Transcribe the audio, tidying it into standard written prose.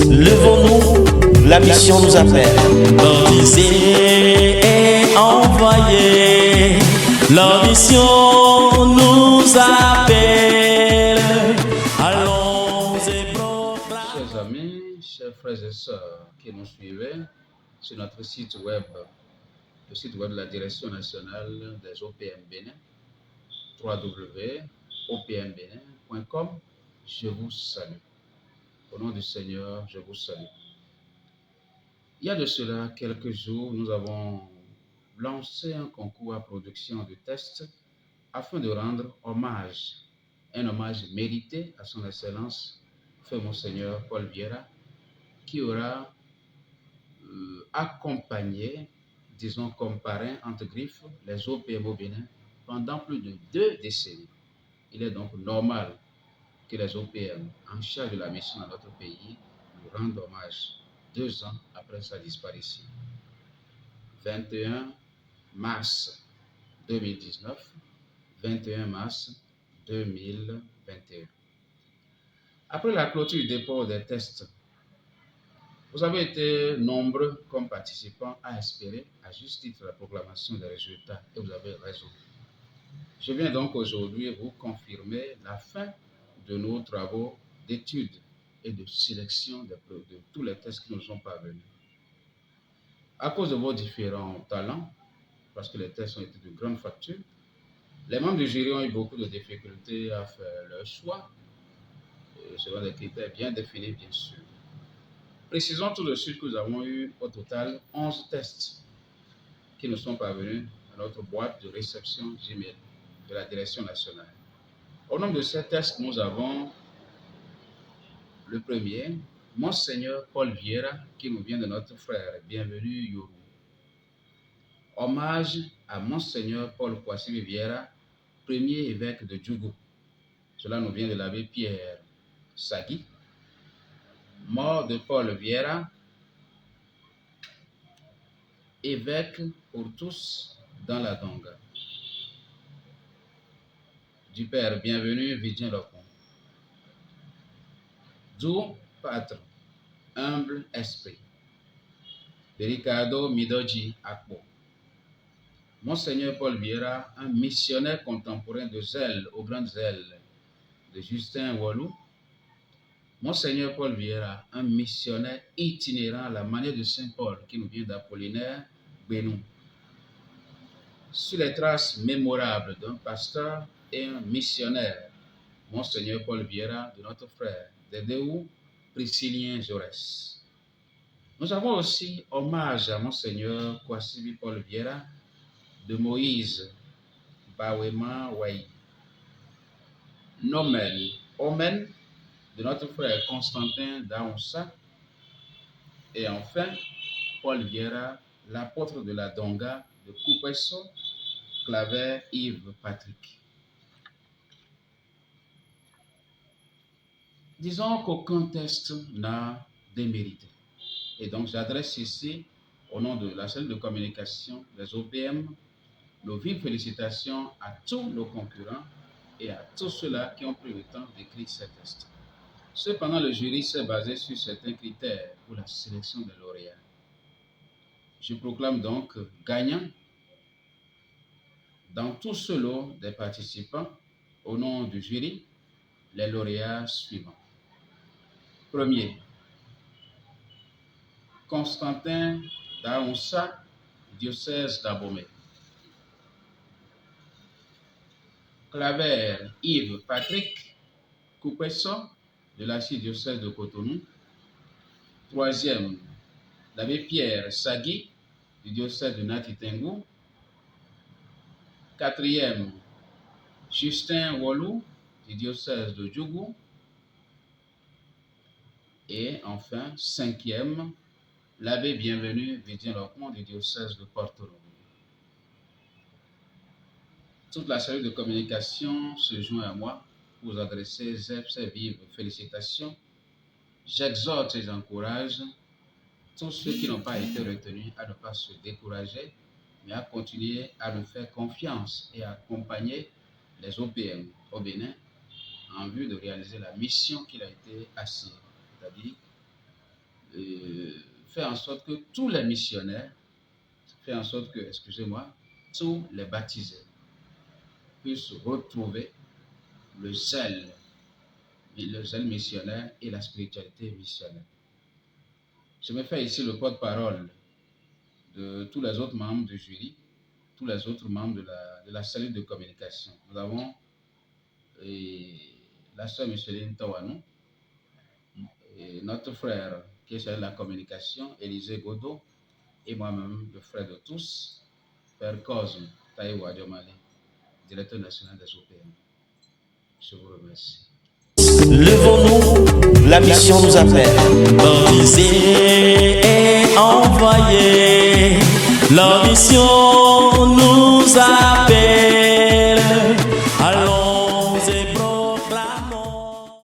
Levons-nous, la mission nous appelle. Baptisé et envoyé, la mission nous appelle. Allons et proclamons. Chers amis, chers frères et sœurs qui nous suivez sur notre site web, le site web de la Direction nationale des OPM Bénin, www.opmbénin.com, je vous salue. Au nom du Seigneur, je vous salue. Il y a de cela quelques jours, nous avons lancé un concours à production de tests afin de rendre hommage, un hommage mérité à son Excellence, Feu Monseigneur Paul Vieira, qui aura accompagné, disons comme parrain entre griffes, les OPM au Bénin pendant plus de 2 décennies. Il est donc normal que les OPM en charge de la mission dans notre pays nous rendent hommage 2 ans après sa disparition. 21 mars 2019, 21 mars 2021. Après la clôture du dépôt des tests, vous avez été nombreux comme participants à espérer à juste titre la proclamation des résultats et vous avez raison. Je viens donc aujourd'hui vous confirmer la fin de nos travaux d'études et de sélection de tous les tests qui nous sont parvenus. À cause de vos différents talents, parce que les tests ont été de grande facture, les membres du jury ont eu beaucoup de difficultés à faire leur choix, selon des critères bien définis, bien sûr. Précisons tout de suite que nous avons eu au total 11 tests qui nous sont parvenus à notre boîte de réception Gmail de la Direction nationale. Au nombre de ces tests, nous avons le premier, Monseigneur Paul Vieira, qui nous vient de notre frère. Bienvenue, Yoru. Hommage à Monseigneur Paul Kwasi Vieira, premier évêque de Djougou. Cela nous vient de l'abbé Pierre Sagui. Mort de Paul Vieira, évêque pour tous dans la Donga. Du Père Bienvenu Vidien Lopon. Doux Pâtre, humble esprit. De Ricardo Midoji Akpo. Monseigneur Paul Vieira, un missionnaire contemporain de zèle aux grandes ailes de Justin Wallou. Monseigneur Paul Vieira, un missionnaire itinérant à la manière de Saint Paul qui nous vient d'Apollinaire Benou. Sur les traces mémorables d'un pasteur et un missionnaire, Monseigneur Paul Vieira, de notre frère Dédéou Priscillien Jaurès. Nous avons aussi hommage à Monseigneur Kwasi Paul Vieira de Moïse Bawema Waï. Nomen Omen de notre frère Constantin Daonsa. Et enfin, Paul Vieira, l'apôtre de la Donga de Koupesso, Claver Yves Patrick. Disons qu'aucun test n'a démérité. Et donc j'adresse ici, au nom de la chaîne de communication des OPM, nos vives félicitations à tous nos concurrents et à tous ceux-là qui ont pris le temps d'écrire ces tests. Cependant, le jury s'est basé sur certains critères pour la sélection des lauréats. Je proclame donc gagnant dans tout ce lot des participants, au nom du jury, les lauréats suivants. Premier, Constantin Daonsa, diocèse d'Abomey. Claver Yves Patrick Koupesso, de l'archidiocèse de Cotonou. Troisième, l'abbé Pierre Sagui, du diocèse de Nati-Tengou. Quatrième, Justin Wallou, du diocèse de Djougou. Et enfin, cinquième, l'abbé Bienvenu Vidien Lopon, du diocèse de Porto Novo. Toute la cellule de communication se joint à moi pour vous adresser ses vives félicitations. J'exhorte et j'encourage tous ceux qui n'ont pas été retenus à ne pas se décourager, mais à continuer à nous faire confiance et à accompagner les OPM au Bénin en vue de réaliser la mission qu'il a été assignée, c'est-à-dire faire en sorte que tous les missionnaires, faire en sorte que, excusez-moi, tous les baptisés puissent retrouver le zèle missionnaire et la spiritualité missionnaire. Je me fais ici le porte-parole de tous les autres membres du jury, tous les autres membres de la cellule de communication. Nous avons la sœur Micheline Tawanou, et notre frère qui est chargé de la communication, Élisée Godot, et moi-même, le frère de tous, Père Cosme Taïwo Adiomale, directeur national des OPM. Je vous remercie. Levons-nous, la mission nous appelle. Baptisé et envoyé, la mission